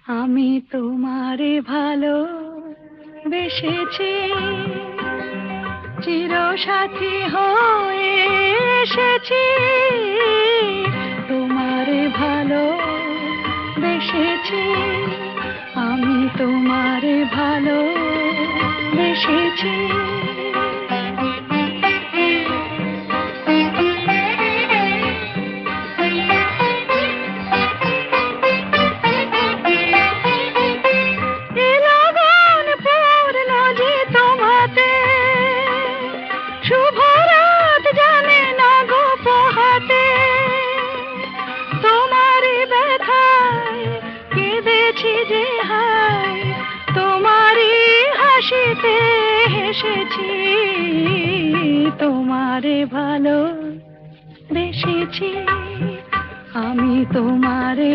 আমি তোমারে ভালোবেসেছি, চিরসাথী হয়ে এসেছি। তোমারে ভালোবেসেছি, আমি তোমারে ভালোবেসেছি। শুভরাত জানে না গো পোহাতে, তোমারই ব্যথায় কেঁদেছি যে হায়, তোমারই হাসিতে হেসেছি। তোমারে ভালোবেসেছি, আমি তোমারে